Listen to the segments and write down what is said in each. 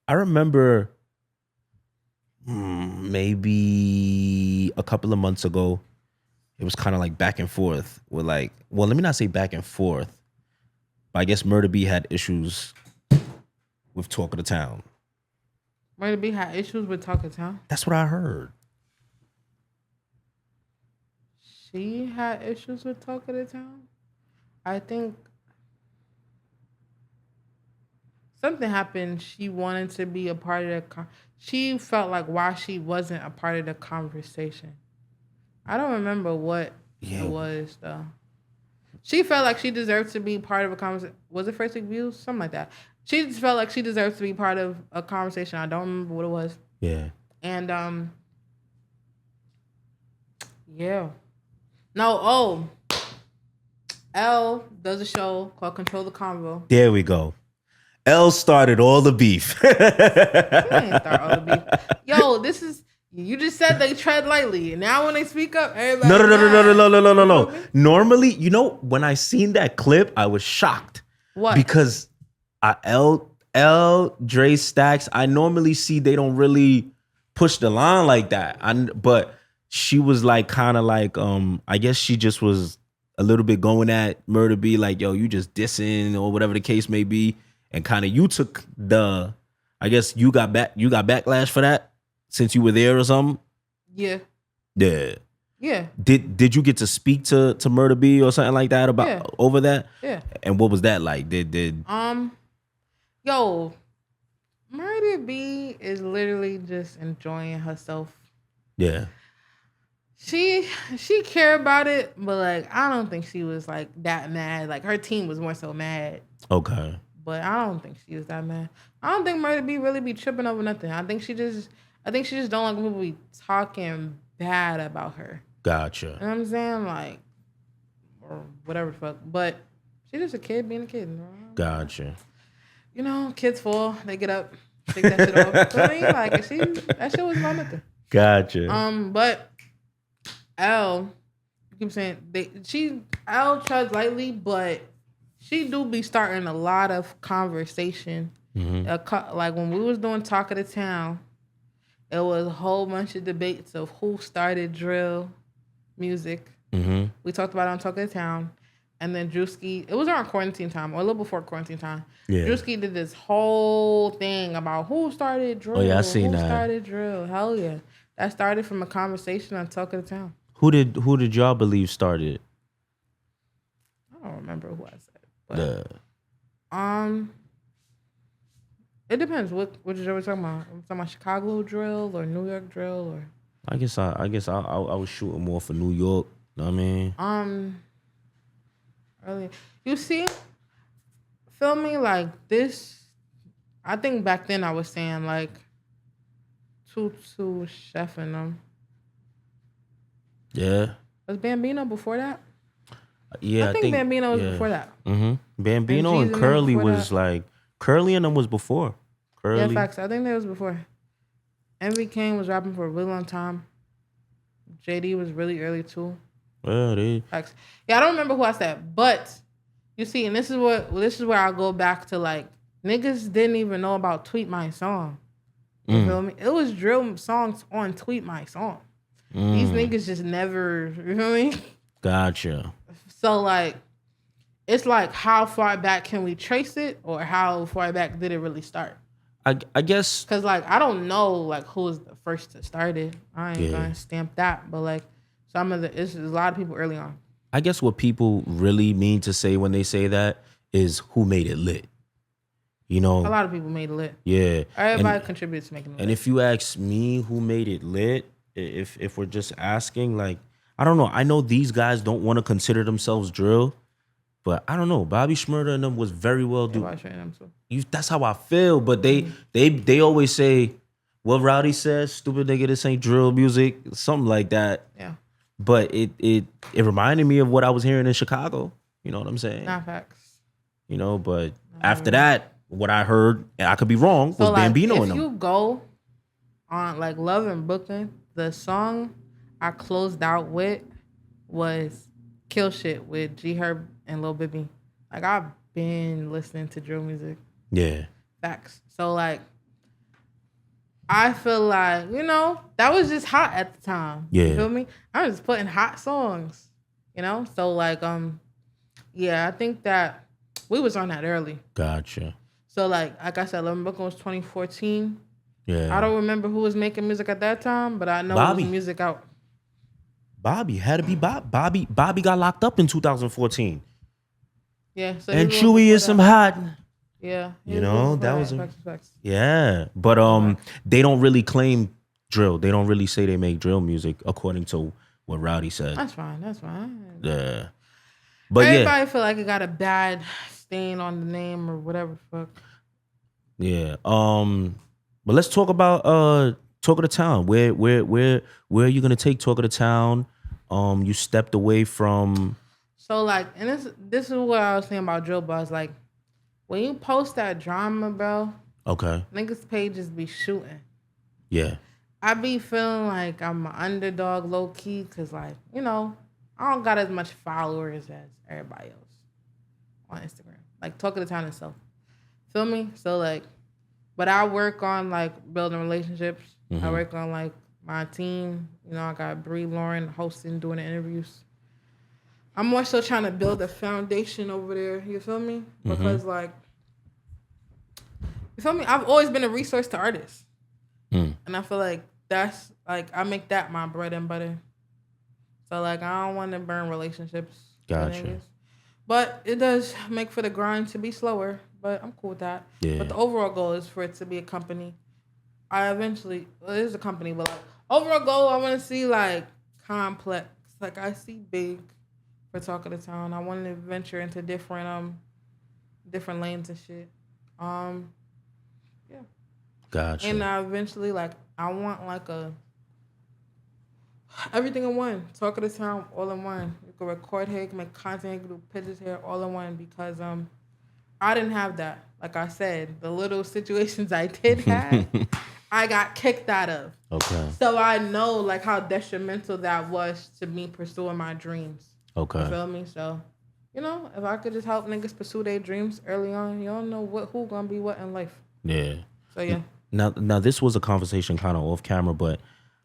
I remember maybe a couple of months ago, it was kind of like back and forth with like, well, let me not say back and forth, but I guess Murder B had issues with Talk of the Town. Murder B had issues with Talk of Town. That's what I heard. She had issues with Talk of the Town. I think something happened. She wanted to be a part of the. She felt like why she wasn't a part of the conversation. I don't remember what it was though. She felt like she deserved to be part of a conversation. Was it First Week Views? Something like that. She just felt like she deserved to be part of a conversation. I don't remember what it was. Yeah. And yeah. No, L does a show called Control the Convo. There we go. L started all the beef. She didn't start all the beef. Yo, this is you just said they tread lightly. Now when they speak up, everybody. No. Normally, you know, when I seen that clip, I was shocked. What? Because L Dre Stacks, I normally see they don't really push the line like that. But she was like kind of like I guess she just was a little bit going at Murder B like, yo, you just dissing or whatever the case may be, and kind of you took the, I guess you got backlash for that since you were there or something. Yeah. Did you get to speak to Murder B or something like that about over that? Yeah. And what was that like? Yo, Murder B is literally just enjoying herself. Yeah. She cared about it, but like I don't think she was like that mad. Like her team was more so mad. Okay. But I don't think she was that mad. I don't think Murder B really be tripping over nothing. I think she just don't like when people be talking bad about her. Gotcha. You know what I'm saying? Like, or whatever the fuck. But she's just a kid being a kid. Gotcha. You know, kids fall, they get up, shake that shit off. So I mean, like, that shit was about nothing. Gotcha. But L, you keep saying L treads lightly, but she do be starting a lot of conversation. Mm-hmm. Like when we was doing Talk of the Town, it was a whole bunch of debates of who started drill music. Mm-hmm. We talked about it on Talk of the Town. And then Drewski, it was around quarantine time, or a little before quarantine time. Yeah. Drewski did this whole thing about who started drill. Oh, yeah, I seen that. Who started drill? Hell yeah. That started from a conversation on Talk of the Town. Who did y'all believe started? I don't remember who I said. But, it depends. What drill we're talking about? We're talking about Chicago drill or New York drill or. I guess I was shooting more for New York. You know what I mean? Early. You see, filming like this, I think back then I was saying like Tutu, Chef and them. Yeah. Was Bambino before that? Yeah, I think Bambino was before that. Mm-hmm. Bambino and Curly was like Curly and them was before. Curly. Yeah, facts. I think that was before. Envy King was rapping for a really long time. JD was really early too. Yeah, facts. Yeah, I don't remember who I said, but you see, and this is where I go back to like niggas didn't even know about Tweet My Song. You feel me? It was drill songs on Tweet My Song. These niggas just never, you feel me? Gotcha. So like, it's like how far back can we trace it, or how far back did it really start? I guess because like I don't know like who was the first to start it. I ain't gonna stamp that, but like it's a lot of people early on. I guess what people really mean to say when they say that is who made it lit. You know, a lot of people made it lit. Yeah, everybody contributes to making it lit. And if you ask me who made it lit, if we're just asking, like, I don't know. I know these guys don't want to consider themselves drill, but I don't know. Bobby Shmurda and them was very well do. That's how I feel. But they always say, what Rowdy says, stupid nigga, this ain't drill music, something like that. Yeah. But it reminded me of what I was hearing in Chicago. You know what I'm saying? Not facts. You know, but after that, what I heard, and I could be wrong, was like, Bambino in them. If you go on like Love and Brooklyn, the song I closed out with was Kill Shit with G Herb and Lil Bibby. Like I been listening to drill music. Yeah. Facts. So like, I feel like, that was just hot at the time. Yeah. You feel me? I was just putting hot songs, So like, yeah, I think that we was on that early. Gotcha. So like I said, Love Brooklyn was 2014. Yeah. I don't remember who was making music at that time, but I know Bobby. it was music out. Bobby had to be Bobby. Bobby got locked up in 2014. Yeah. So and Chewy is some hot. Yeah. That was facts. Yeah. But they don't really claim drill. They don't really say they make drill music according to what Rowdy said. That's fine. Yeah. But everybody feel like it got a bad stain on the name or whatever the fuck. Yeah. But let's talk about Talk of the Town. Where are you gonna take Talk of the Town? You stepped away from. So like, and this is what I was saying about drill bars. Like, when you post that drama, bro. Okay. Niggas' pages be shooting. Yeah. I be feeling like I'm an underdog low key, cause like, I don't got as much followers as everybody else on Instagram. Like Talk of the Town itself. Feel me? So like, but I work on like building relationships. Mm-hmm. I work on like my team. I got Bree Lauren hosting, doing the interviews. I'm more so trying to build a foundation over there. You feel me? Because like, you feel me? I've always been a resource to artists. And I feel like that's like, I make that my bread and butter. So like, I don't want to burn relationships. Gotcha. But it does make for the grind to be slower, but I'm cool with that. Yeah. But the overall goal is for it to be a company. It is a company, but like, overall goal, I want to see like complex. Like I see big for Talk of the Town. I want to venture into different lanes and shit. Yeah. Gotcha. And I eventually I want like everything in one. Talk of the Town all in one. You can record here, you can make content, you can do pictures here all in one because I didn't have that. Like I said, the little situations I did have, I got kicked out of. Okay. So I know like how detrimental that was to me pursuing my dreams. Okay. You feel me? So, if I could just help niggas pursue their dreams early on, you don't know who gonna be what in life. Yeah. So yeah. Now this was a conversation kind of off camera, but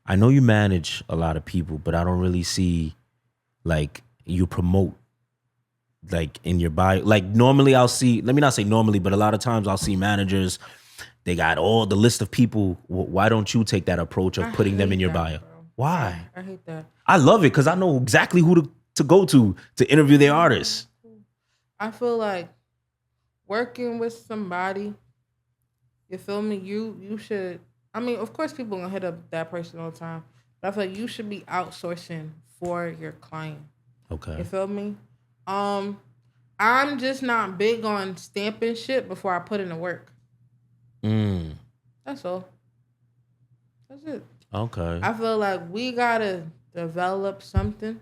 I know you manage a lot of people, but I don't really see like you promote like in your bio. Like normally I'll see, let me not say normally, but a lot of times I'll see managers, they got all the list of people. Why don't you take that approach of putting them in your bio? Bro. Why? I hate that. I love it because I know exactly who to go to interview their artists. I feel like working with somebody, you feel me? You should, I mean, of course people gonna hit up that person all the time, but I feel like you should be outsourcing for your client. Okay. You feel me? I'm just not big on stamping shit before I put in the work. That's all. That's it. Okay. I feel like we gotta develop something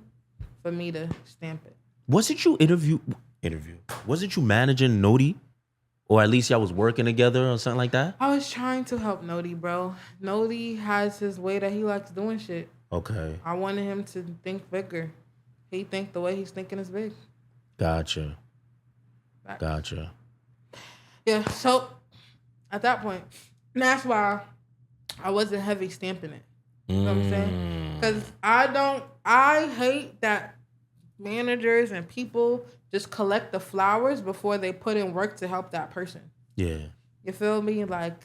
for me to stamp it. Wasn't you interview? Wasn't you managing Nodi? Or at least y'all was working together or something like that? I was trying to help Nodi, bro. Nodi has his way that he likes doing shit. Okay. I wanted him to think bigger. He think the way he's thinking is big. Gotcha. Back. Gotcha. Yeah, so at that point, and that's why I wasn't heavy stamping it. You know what I'm saying? Because I hate that managers and people just collect the flowers before they put in work to help that person. Yeah. You feel me? Like,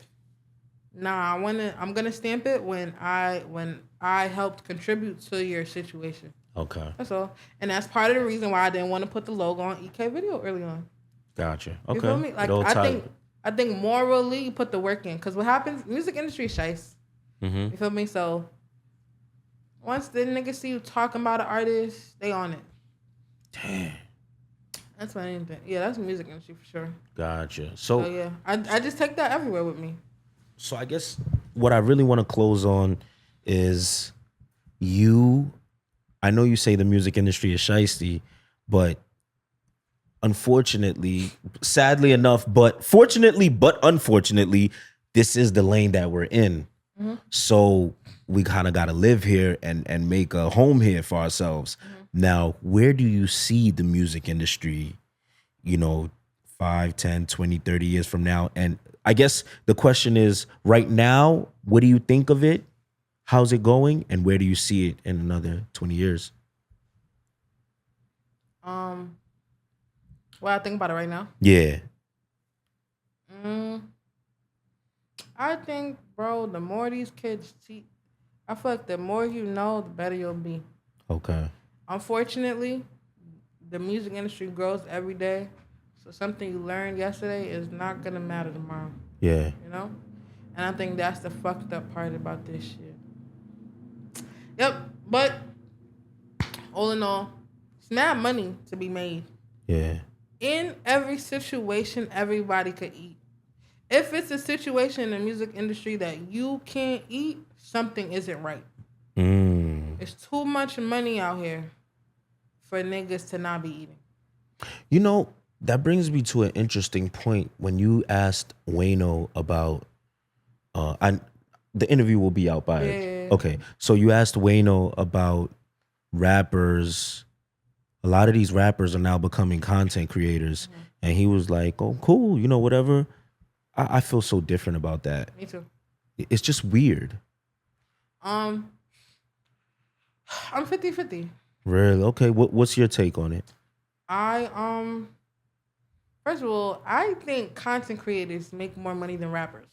nah, I'm gonna stamp it when I helped contribute to your situation. Okay. That's all. And that's part of the reason why I didn't want to put the logo on EK Video early on. Gotcha. Okay. You feel me? Like I think morally you put the work in. Cause what happens, music industry is shice. Mm-hmm. You feel me? So once the niggas see you talking about an artist, they on it. Damn. That's my main thing. Yeah, that's music industry for sure. Gotcha. So yeah, I just take that everywhere with me. So I guess what I really want to close on is I know you say the music industry is shiesty, but unfortunately, sadly enough, but fortunately, but unfortunately, this is the lane that we're in. Mm-hmm. So we kind of got to live here and make a home here for ourselves. Mm-hmm. Now, where do you see the music industry, 5, 10, 20, 30 years from now? And I guess the question is, right now, what do you think of it? How's it going? And where do you see it in another 20 years? What I think about it right now. Yeah. Mm, I think, bro, the more these kids see, I feel like the more you know, the better you'll be. Okay. Unfortunately, the music industry grows every day. So something you learned yesterday is not gonna matter tomorrow. Yeah. You know? And I think that's the fucked up part about this shit. Yep. But all in all, it's mad money to be made. Yeah. In every situation, everybody could eat. If it's a situation in the music industry that you can't eat, something isn't right. It's too much money out here for niggas to not be eating. You know, that brings me to an interesting point. When you asked Wayno about, the interview will be out by. Yeah. Okay, so you asked Wayno about rappers. A lot of these rappers are now becoming content creators, and he was like, "Oh, cool, you know, whatever." I feel so different about that. Me too. It's just weird. I'm 50-50. Really? Okay. What's your take on it? First of all, I think content creators make more money than rappers.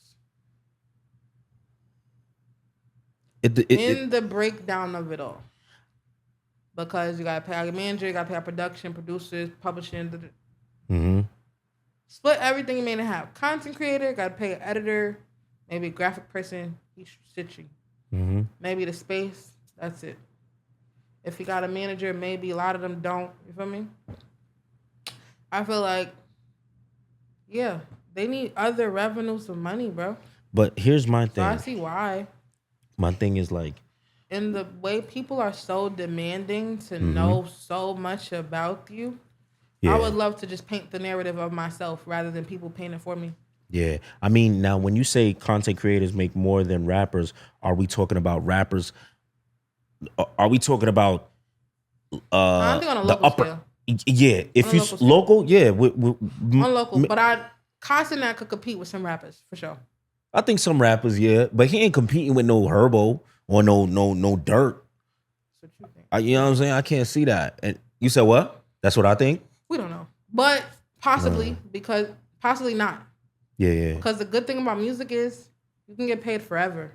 In the breakdown of it all. Because you gotta pay a manager, you gotta pay a production, producers, publishing. Split everything you made in half. Content creator, gotta pay an editor, maybe a graphic person, each stitching. Maybe the space, that's it. If you got a manager, maybe a lot of them don't. You feel me? I feel like, yeah, they need other revenues of money, bro. But here's my thing. So I see why. My thing is like, in the way people are so demanding to know so much about you, I would love to just paint the narrative of myself rather than people paint it for me. Yeah. I mean, now when you say content creators make more than rappers, are we talking about rappers? Are we talking about I think on a local scale. Yeah. If you local, yeah. On local, but Castanet could compete with some rappers for sure. I think some rappers, yeah, but he ain't competing with no Herbo or no Dirt. That's what you think. You know what I'm saying? I can't see that. And you said what? That's what I think. We don't know, but possibly because possibly not. Yeah. Because the good thing about music is you can get paid forever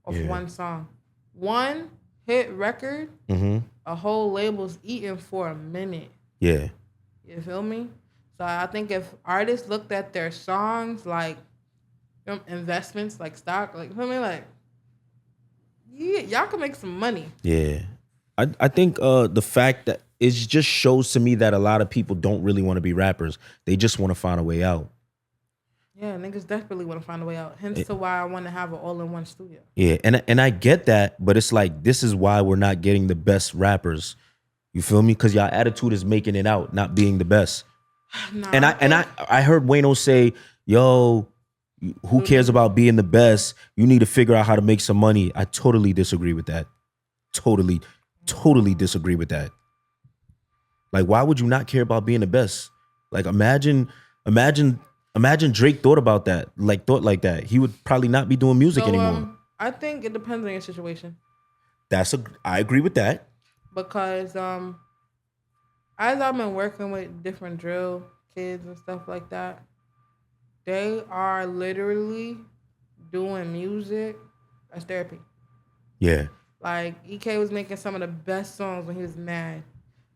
off one song, one hit record. A whole label's eating for a minute. Yeah, you feel me? So I think if artists looked at their songs like investments, like stock, like, you feel me, like, yeah, y'all can make some money. Yeah, I think the fact that it just shows to me that a lot of people don't really want to be rappers. They just want to find a way out. Yeah, niggas desperately want to find a way out. Hence to why I want to have an all-in-one studio. Yeah, and I get that, but it's like, this is why we're not getting the best rappers. You feel me? Because y'all attitude is making it out, not being the best. Nah, I heard Wayno say, "Yo, who cares about being the best? You need to figure out how to make some money." I totally disagree with that. Totally disagree with that. Like, why would you not care about being the best? Like, imagine Drake thought like that. He would probably not be doing music anymore. I think it depends on your situation. I agree with that. Because as I've been working with different drill kids and stuff like that, they are literally doing music as therapy. Yeah. Like, EK was making some of the best songs when he was mad.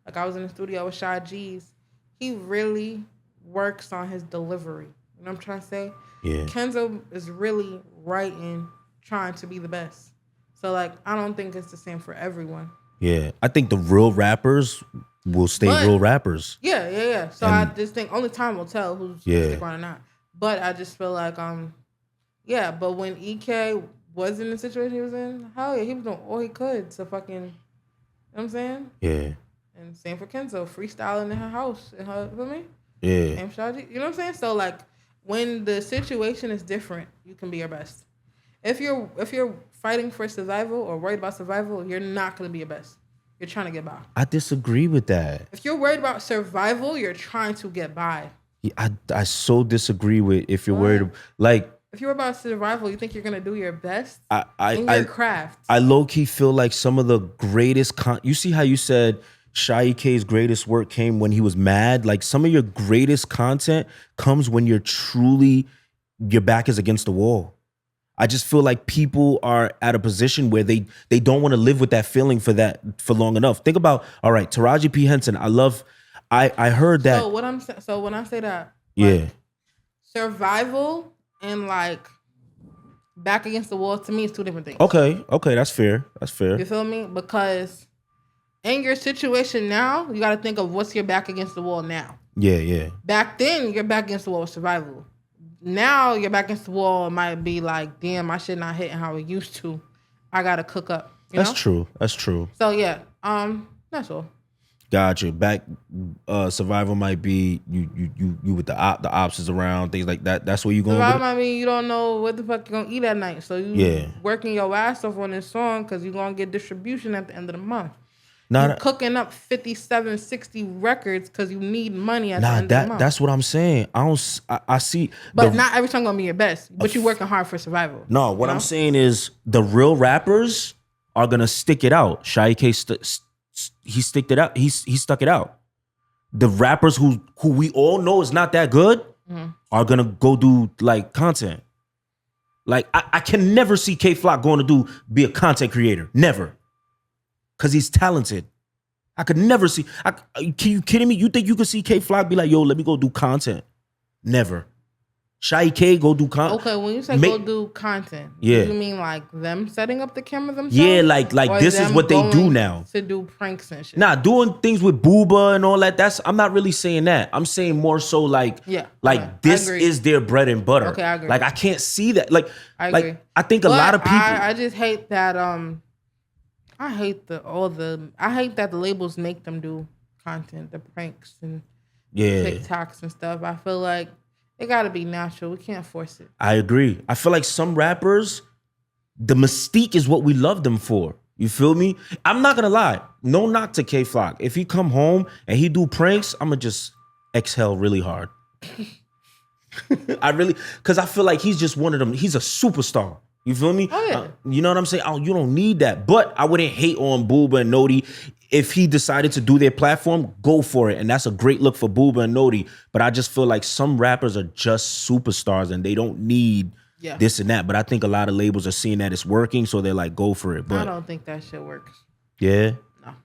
Like, I was in the studio with Shy G's. He really works on his delivery. You know what I'm trying to say? Yeah. Kenzo is really writing, trying to be the best. So, like, I don't think it's the same for everyone. Yeah. I think the real rappers will stay real rappers. Yeah. So I just think only time will tell who's stick around or not. But I just feel like, but when EK was in the situation he was in, hell yeah, he was doing all he could to fucking, you know what I'm saying? Yeah. And same for Kenzo, freestyling in her house, you feel me? Yeah. And Shaji, you know what I'm saying? So, like, when the situation is different, you can be your best. If you're fighting for survival or worried about survival, you're not going to be your best. You're trying to get by. I disagree with that. If you're worried about survival, you're trying to get by. I so disagree with if you're What? worried. Like If you're about survival, you think you're gonna do your best I I in your I, craft. I low key feel like some of the greatest you see how you said Shai K's greatest work came when he was mad. Like some of your greatest content comes when you're truly your back is against the wall. I just feel like people are at a position where they don't want to live with that feeling for long enough. Think about all right, Taraji P Henson. I heard that. So when I say that, Yeah. like survival and like back against the wall to me is two different things. Okay, that's fair. That's fair. You feel me? Because in your situation now, you got to think of what's your back against the wall now. Yeah. Back then, you're back against the wall with survival. Now, you're back against the wall. It might be like, damn, my shit not hitting how it used to. I gotta cook up. That's true. That's true. So yeah, that's all. Gotcha. Back survival might be you with the options around, things like that. That's where you going with Survival it? I mean you don't know what the fuck you're gonna eat at night. So you working your ass off on this song because you're gonna get distribution at the end of the month. You cooking up 57, 60 records because you need money at the end of the month. That's what I'm saying. I see. But not every song gonna be your best. But you working hard for survival. No, what I'm saying is the real rappers are gonna stick it out. Shai K he sticked it out. He stuck it out. The rappers who we all know is not that good are gonna go do like content. Like I can never see K Flock going to be a content creator. Never. Cause he's talented. I could never see. Can you kidding me? You think you could see K Flock be like, yo, let me go do content? Never. Shai K go do content. Okay, when you say go do content, do you mean like them setting up the camera themselves? Yeah, like this is what they do now. To do pranks and shit. Nah, doing things with Booba and all that. I'm not really saying that. I'm saying more so like this is their bread and butter. Okay, I agree. Like I can't see that. Like I agree. Like I think a lot of people. I just hate that. I hate that the labels make them do content, the pranks and TikToks and stuff. I feel like it got to be natural. We can't force it. I agree. I feel like some rappers, the mystique is what we love them for. You feel me? I'm not gonna lie. No knock to K Flock. If he come home and he do pranks, I'ma just exhale really hard. Because I feel like he's just one of them. He's a superstar. You feel me? Oh, yeah. You know what I'm saying? You don't need that. But I wouldn't hate on Booba and Noti. If he decided to do their platform, go for it. And that's a great look for Booba and Noti. But I just feel like some rappers are just superstars and they don't need this and that. But I think a lot of labels are seeing that it's working, so they're like, go for it. But I don't think that shit works. Yeah? No.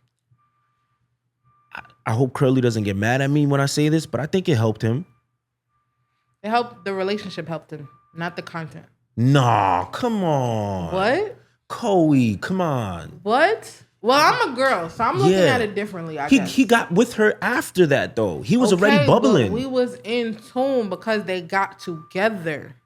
I hope Curly doesn't get mad at me when I say this, but I think it helped him. The relationship helped him, not the content. Nah, come on. What? Coey, come on. What? Well, I'm a girl, so I'm looking at it differently, I guess. He got with her after that, though. He was already bubbling. But we was in tune because they got together.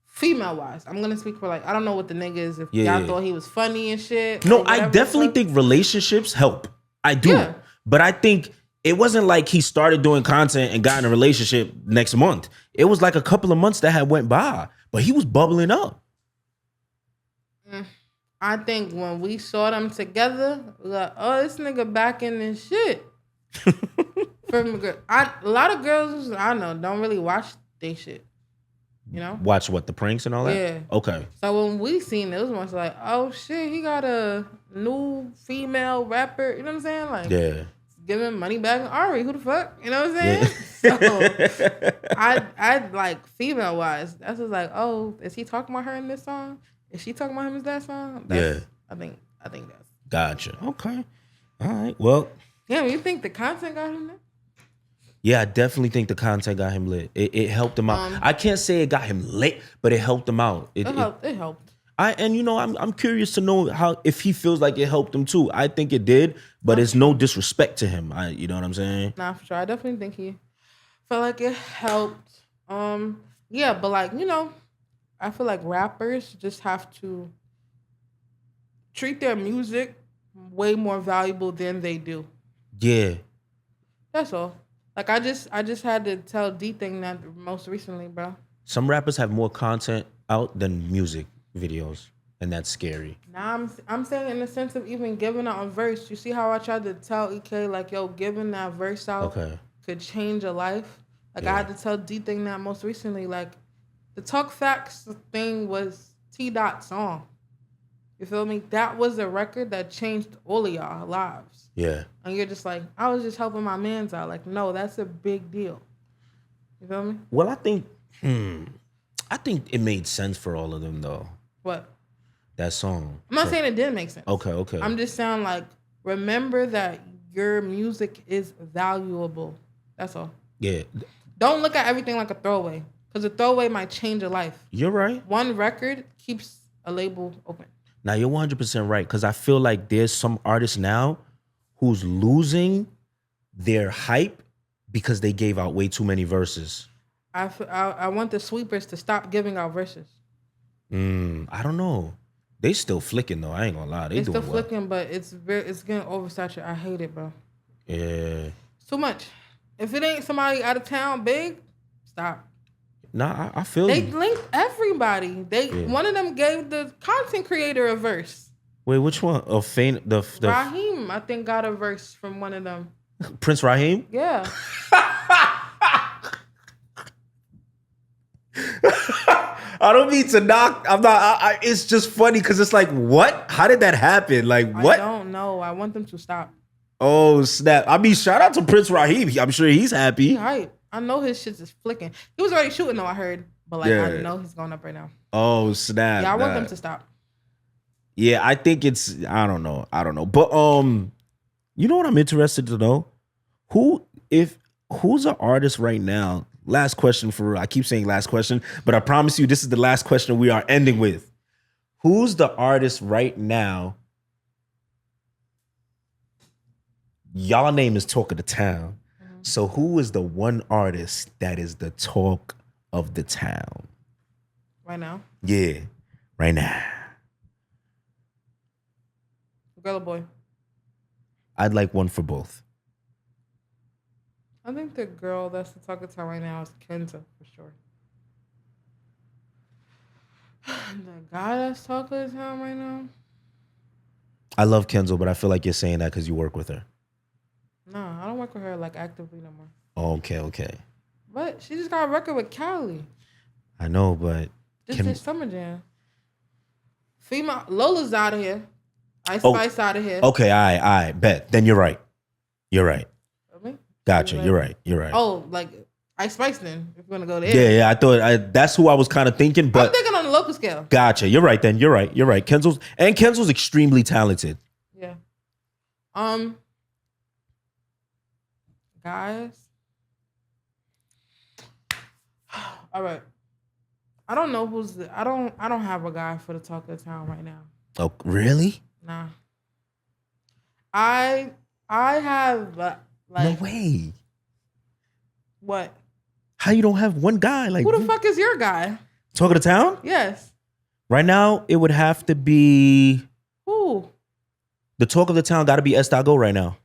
Female-wise. I'm going to speak for I don't know what the nigga is. If y'all thought he was funny and shit. No, I definitely think relationships help. I do. Yeah. But I think it wasn't like he started doing content and got in a relationship next month. It was like a couple of months that had went by. But he was bubbling up. I think when we saw them together, we were like, oh, this nigga back in this shit. A lot of girls, I know, don't really watch they shit. You know? Watch what, the pranks and all that? Yeah. Okay. So when we seen it, it was much like, oh shit, he got a new female rapper. You know what I'm saying? Like, yeah. Giving money back to Ari. Who the fuck? You know what I'm saying? Yeah. So I like female wise. That's just like, oh, is he talking about her in this song? Is she talking about him in that song? I think that's gotcha. Okay. All right. Well. Yeah, you think the content got him there? Yeah, I definitely think the content got him lit. It helped him out. I can't say it got him lit, but it helped him out. It helped. I'm curious to know if he feels like it helped him too. I think it did, but it's no disrespect to him. You know what I'm saying? Nah, for sure. I definitely think he felt like it helped. Yeah, but I feel like rappers just have to treat their music way more valuable than they do. Yeah. That's all. Like I just had to tell D-Thing that most recently, bro. Some rappers have more content out than music videos, and that's scary. Nah, I'm saying in the sense of even giving out a verse. You see how I tried to tell EK like, yo, giving that verse out could change a life. Like I had to tell D thing that most recently. Like the Talk Facts thing was T Dot's song. You feel me? That was a record that changed all of y'all lives. Yeah. And you're just like, I was just helping my mans out. Like, no, that's a big deal. You feel me? Well, I think it made sense for all of them though. What? That song. I'm not saying it didn't make sense. Okay. I'm just saying like, remember that your music is valuable. That's all. Yeah. Don't look at everything like a throwaway. Because a throwaway might change your life. You're right. One record keeps a label open. Now you're 100% right. Because I feel like there's some artists now who's losing their hype because they gave out way too many verses. I want the sweepers to stop giving out verses. I don't know. They still flicking though. I ain't gonna lie. They doing still flicking, but it's getting oversaturated. I hate it, bro. Yeah. It's too much. If it ain't somebody out of town big, stop. Nah, I feel they you. linked everybody. One of them gave the content creator a verse. Wait, which one? The Raheem, I think, got a verse from one of them. Prince Raheem? Yeah. I don't mean to knock. I'm not. It's just funny because it's like, what? How did that happen? Like, what? I don't know. I want them to stop. Oh snap! I mean, shout out to Prince Raheem. I'm sure he's happy. He hype. I know his shit is flicking. He was already shooting though. I heard, but like I know he's going up right now. Oh snap! Yeah, I want them to stop. Yeah, I think it's. I don't know. But you know what I'm interested to know? Who's an artist right now? Last question for real. I keep saying last question, but I promise you this is the last question we are ending with. Who's the artist right now? Y'all name is talk of the town. Mm-hmm. So who is the one artist that is the talk of the town? Right now? Yeah, right now. Girl or boy? I'd like one for both. I think the girl that's the talk of the town right now is Kenza, for sure. The guy that's talk of the town right now? I love Kenzo, but I feel like you're saying that because you work with her. No, I don't work with her like actively no more. Oh, okay. But she just got a record with Cali. I know, but Just did Summer Jam. Female Lola's out of here. Ice Spice out of here. Okay, I bet. Then you're right. Me? Gotcha. You're right. Oh, like Ice Spice then, if you're gonna go there. Yeah. I thought that's who I was kind of thinking, but I'm thinking on the local scale. Gotcha. You're right then. You're right. Kenzo's extremely talented. Yeah. Guys. All right. I don't know I don't have a guy for the talk of the town right now. Oh, really? Nah. I have like no way. What? How you don't have one guy? Like who the fuck is your guy? Talk of the town? Yes. Right now, it would have to be who? The talk of the town got to be Estago right now.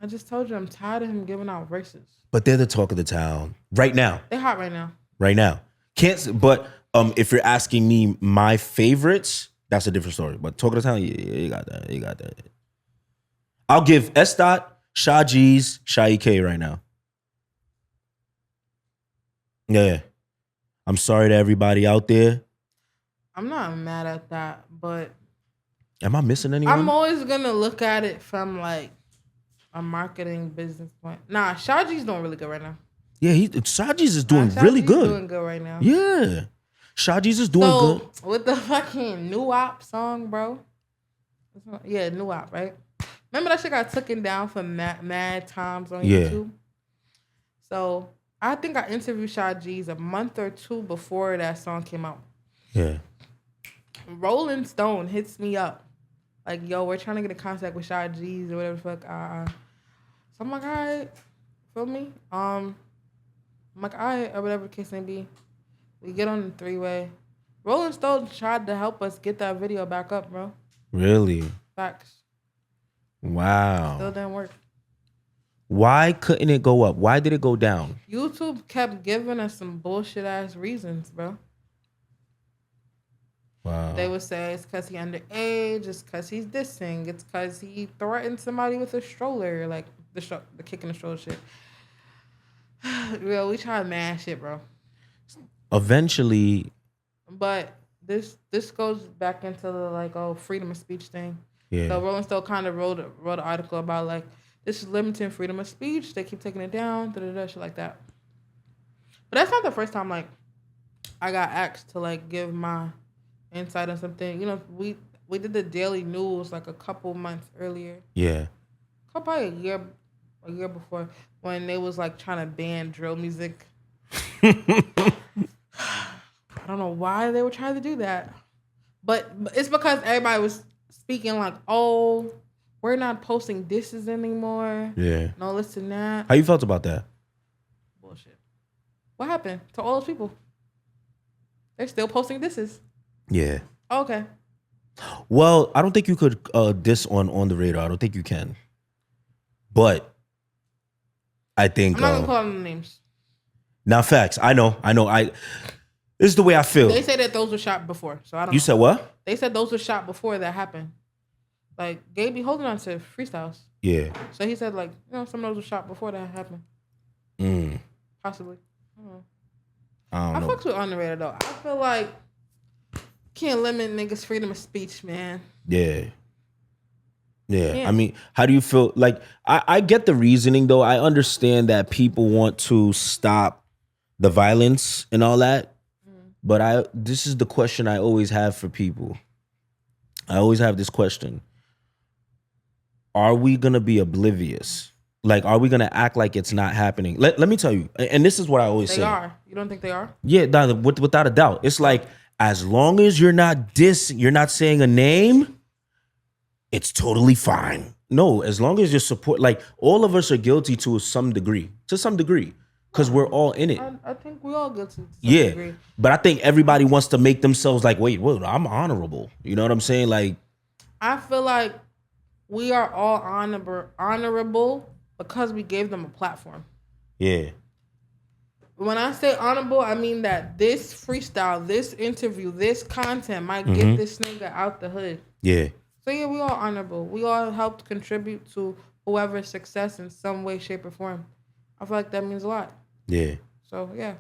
I just told you I'm tired of him giving out verses. But they're the talk of the town right now. They're hot right now. Right now. But if you're asking me my favorites, that's a different story. But talk of the town, yeah, you got that. I'll give S. Sha G's, Sha K right now. Yeah. I'm sorry to everybody out there. I'm not mad at that, but am I missing anyone? I'm always gonna look at it from like a marketing business point. Nah, Sha G's doing really good right now. Yeah, Sha G's is doing really good. Doing good right now. Yeah. Sha G's is doing good. With the fucking New Op song, bro. Yeah, New Op, right? Remember that shit got taken down for mad times on YouTube? So I think I interviewed Sha G's a month or two before that song came out. Yeah. Rolling Stone hits me up. Like, yo, we're trying to get in contact with Sha G's or whatever the fuck. So I'm like, all right. Feel me? I'm like, all right, or whatever the case may be. We get on the three-way. Rolling Stone tried to help us get that video back up, bro. Really? Facts. Wow. Still didn't work. Why couldn't it go up? Why did it go down? YouTube kept giving us some bullshit-ass reasons, bro. Wow. They would say it's because he underage, it's because he's dissing, it's because he threatened somebody with a stroller, like the kick in the stroller shit. Well, we tried mad shit, bro. Eventually, But this goes back into the like freedom of speech thing. yeah. So Rolling Stone kind of wrote an article about like this is limiting freedom of speech. They keep taking it down, shit like that. But that's not the first time like I got asked to like give my insight on something. You know, we did the Daily News like a couple months earlier. Yeah. Probably a year before when they was like trying to ban drill music. I don't know why they were trying to do that, but it's because everybody was speaking like, "Oh, we're not posting disses anymore." Yeah. No, listen that. How you felt about that? Bullshit. What happened to all those people? They're still posting disses. Yeah. Okay. Well, I don't think you could diss on the radar. I don't think you can. But I think I'm not gonna call them names. Now facts. I know. This is the way I feel. They say that those were shot before, so I don't know. You said what? They said those were shot before that happened. Like Gabe be holding on to freestyles. Yeah. So he said like, some of those were shot before that happened. Possibly. I don't know. I fucks with underrated though. I feel like can't limit niggas' freedom of speech, man. Yeah. I mean, how do you feel? Like, I get the reasoning though. I understand that people want to stop the violence and all that. But this is the question I always have for people. I always have this question. Are we going to be oblivious? Like, are we going to act like it's not happening? Let me tell you, and this is what I always say. They are. You don't think they are? Yeah, without a doubt. It's like, as long as you're not saying a name, it's totally fine. No, as long as you support, like, all of us are guilty to some degree. Because we're all in it. I think we're all guilty to some degree. But I think everybody wants to make themselves like, wait, I'm honorable. You know what I'm saying? Like, I feel like we are all honorable because we gave them a platform. Yeah. When I say honorable, I mean that this freestyle, this interview, this content might get this nigga out the hood. Yeah. So yeah, we all honorable. We all helped contribute to whoever's success in some way, shape, or form. I feel like that means a lot. Yeah. So yeah.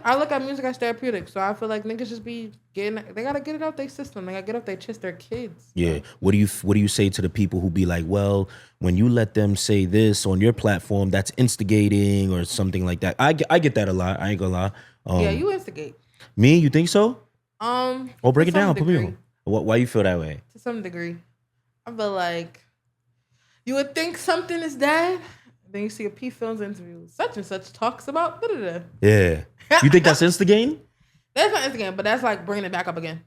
I look at music as therapeutic. So I feel like niggas just be they gotta get it out their system. They gotta get out their chest, their kids. Yeah. What do you say to the people who be like, well, when you let them say this on your platform, that's instigating or something like that? I get that a lot. I ain't gonna lie. Yeah, you instigate. Me? You think so? Break it down. Put me on. Why you feel that way? To some degree. I feel like you would think something is dead. Then you see a PPhilms interview. Such and such talks about da-da-da. Yeah. You think that's instigating? That's not instigating, but that's like bringing it back up again.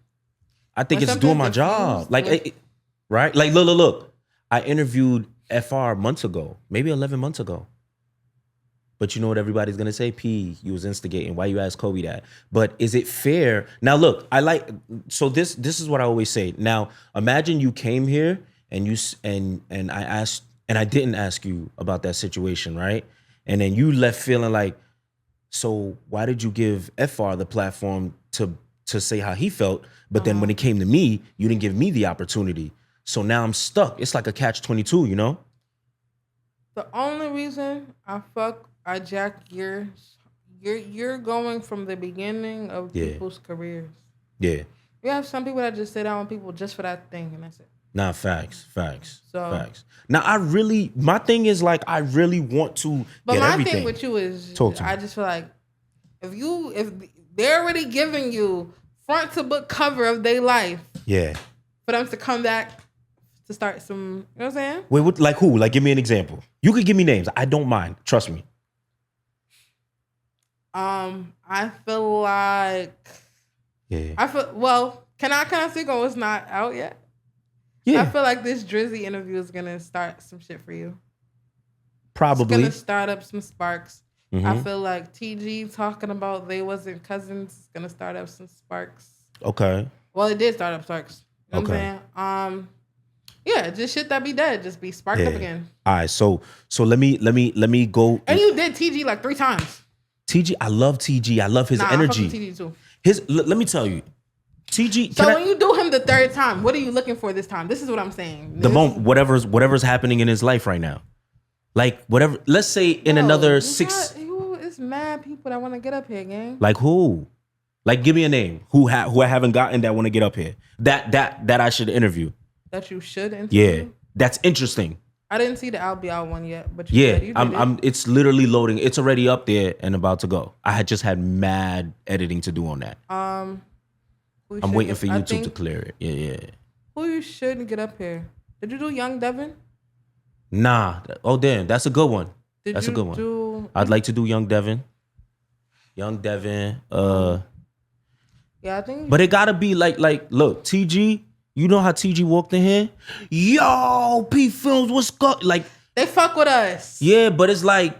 I think it's doing my job. Like, right? Like, look. I interviewed FR months ago, maybe 11 months ago. But you know what everybody's going to say? P, you was instigating. Why you ask Coey that? But is it fair? Now, look, so this is what I always say. Now, imagine you came here and I asked, and I didn't ask you about that situation, right? And then you left feeling like, so why did you give FR the platform to say how he felt? But then when it came to me, you didn't give me the opportunity. So now I'm stuck. It's like a catch-22, you know? The only reason I jack gears, you're going from the beginning of people's careers. Yeah. You have some people that just sit down with people just for that thing, and that's it. Nah, facts. Now, my thing is like, I really want to get everything. But my thing with you is, I just feel like, if they're already giving you front to book cover of their life, for them to come back to start some, you know what I'm saying? Wait, like who? Like, give me an example. You could give me names. I don't mind. Trust me. I feel like, can I speak on what's not out yet? Yeah. I feel like this Drizzy interview is gonna start some shit for you. Probably. It's gonna start up some sparks. I feel like TG talking about they wasn't cousins is gonna start up some sparks. Okay. Well, it did start up sparks. You know what I'm saying? Yeah, just shit that be dead, just be sparked up again. All right, so let me go. And you did TG like 3 times. TG, I love TG. I love his energy. I fuck with TG too. Let me tell you. TG. So when you do him the 3rd time, what are you looking for this time? This is what I'm saying. The moment, whatever's happening in his life right now, like whatever. Let's say in another 6. You It's mad people that want to get up here, gang. Like who? Like give me a name. Who I haven't gotten that want to get up here. That I should interview. That you should interview? Yeah. That's interesting. I didn't see the LBL one yet, but it's literally loading. It's already up there and about to go. I had just had mad editing to do on that. I'm waiting for YouTube to clear it. Yeah. Who you shouldn't get up here? Did you do Young Devin? Nah. Oh damn, that's a good one. That's a good one. I'd like to do Young Devin. Yeah, I think. But it gotta be like look, TG. You know how TG walked in here? Yo, PPhilms, what's good? Like they fuck with us. Yeah, but it's like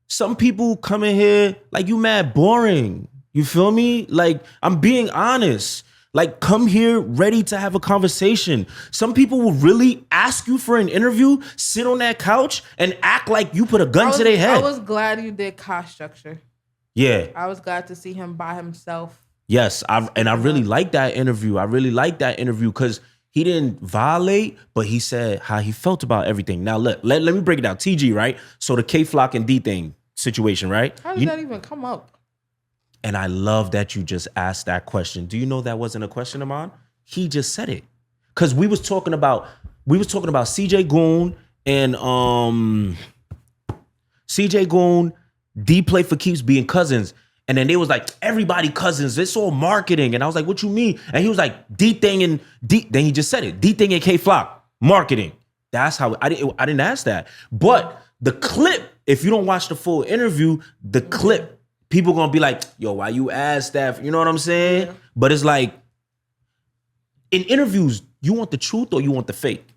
some people come in here like you mad boring. You feel me? Like I'm being honest. Like come here ready to have a conversation. Some people will really ask you for an interview, sit on that couch, and act like you put a gun to their head. I was glad you did cost structure. Yeah. I was glad to see him by himself. Yes, I really like that interview. I really like that interview because he didn't violate, but he said how he felt about everything. Now, let me break it down. TG, right? So the K-Flock and D thing situation, right? How did that even come up? And I love that you just asked that question. Do you know that wasn't a question of mine? He just said it. Because we was talking about CJ Goon and CJ Goon, D Play for Keeps being cousins. And then they was like, everybody cousins, it's all marketing. And I was like, what you mean? And he was like, D-Thing and D, then he just said it, D-Thing and K-Flock, marketing. That's how, I didn't ask that. But the clip, if you don't watch the full interview, the clip, people gonna be like, yo, why you ask that? You know what I'm saying? Yeah. But it's like, in interviews, you want the truth or you want the fake?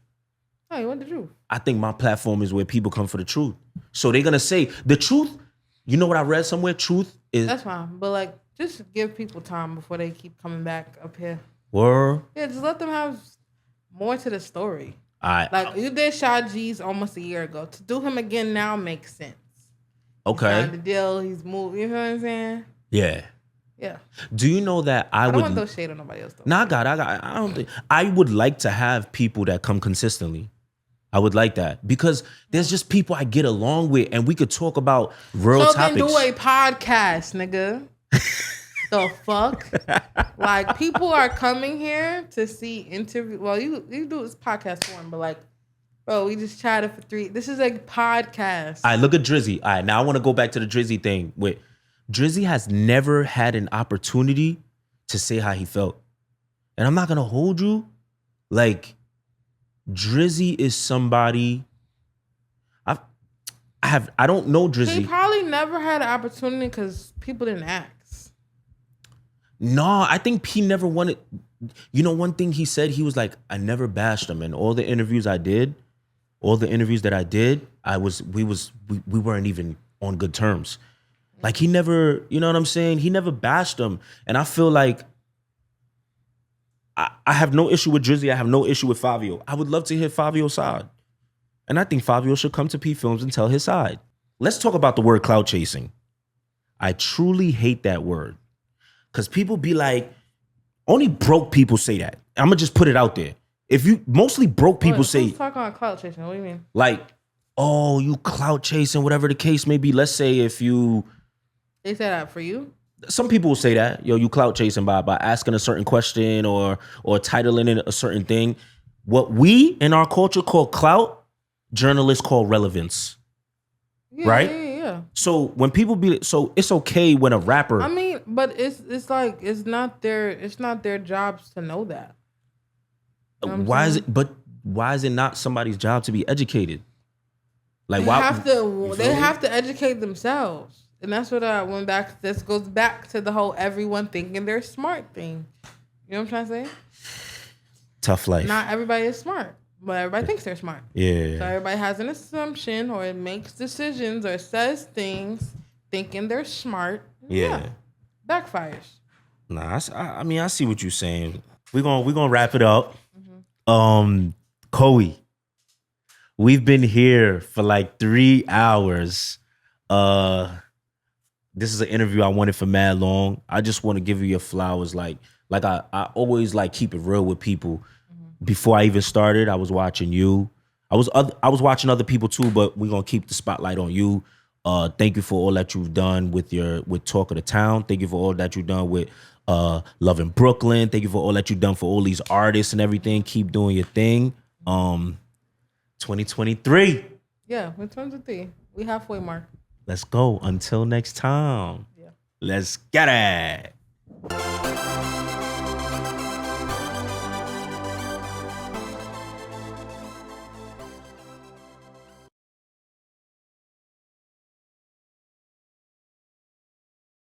Oh, you want the truth. I think my platform is where people come for the truth. So they're gonna say, the truth, you know what I read somewhere? Truth is... That's fine. But like, just give people time before they keep coming back up here. Word? Yeah, just let them have more to the story. Like, you did Shy G's almost a year ago. To do him again now makes sense. Okay. He signed the deal, he's moved. You know what I'm saying? Yeah. Yeah. Do you know that I don't want those shade on nobody else, though. Nah, I don't think... I would like to have people that come consistently. I would like that because there's just people I get along with and we could talk about real topics. So then do a podcast, nigga. The fuck? Like people are coming here to see interview. Well, you do this podcast form, but like, bro, we just chatted for 3. This is a podcast. All right, look at Drizzy. All right, now I want to go back to the Drizzy thing. Wait, Drizzy has never had an opportunity to say how he felt. And I'm not going to hold you. Like, Drizzy is somebody I don't know Drizzy. He probably never had an opportunity because people didn't ask. No, I think he never wanted. You know, one thing he said, he was like, I never bashed him. And all the interviews that I did, we weren't even on good terms. Like he never, you know what I'm saying? He never bashed him. And I feel like I have no issue with Drizzy. I have no issue with Fabio. I would love to hear Fabio's side. And I think Fabio should come to PPhilms and tell his side. Let's talk about the word clout chasing. I truly hate that word. Because people be like, only broke people say that. I'm going to just put it out there. Mostly broke people say... Who's talking about clout chasing? What do you mean? Like, oh, you clout chasing, whatever the case may be. Let's say if you... They say that for you? Some people will say that, yo, you clout chasing by asking a certain question or titling it a certain thing. What we in our culture call clout, journalists call relevance. Yeah, right? Yeah. So when people so it's okay when a rapper. I mean, but it's like it's not their jobs to know that. You know why is it not somebody's job to be educated? Like they have to educate themselves. And that's what I went back. This goes back to the whole everyone thinking they're smart thing. You know what I'm trying to say? Tough life. Not everybody is smart, but everybody thinks they're smart. Yeah. So everybody has an assumption or it makes decisions or says things thinking they're smart. Yeah. Backfires. Nah, I mean, I see what you're saying. We're gonna wrap it up. Mm-hmm. Coey, we've been here for like 3 hours. This is an interview I wanted for mad long. I just want to give you your flowers. Like I always like keep it real with people. Mm-hmm. Before I even started, I was watching you. I was watching other people too, but we're gonna keep the spotlight on you. Thank you for all that you've done with Talk of the Town. Thank you for all that you've done with Love in Brooklyn. Thank you for all that you've done for all these artists and everything. Keep doing your thing. 2023. Yeah, in terms of thing, we halfway mark. Let's go. Until next time. Yeah. Let's get it.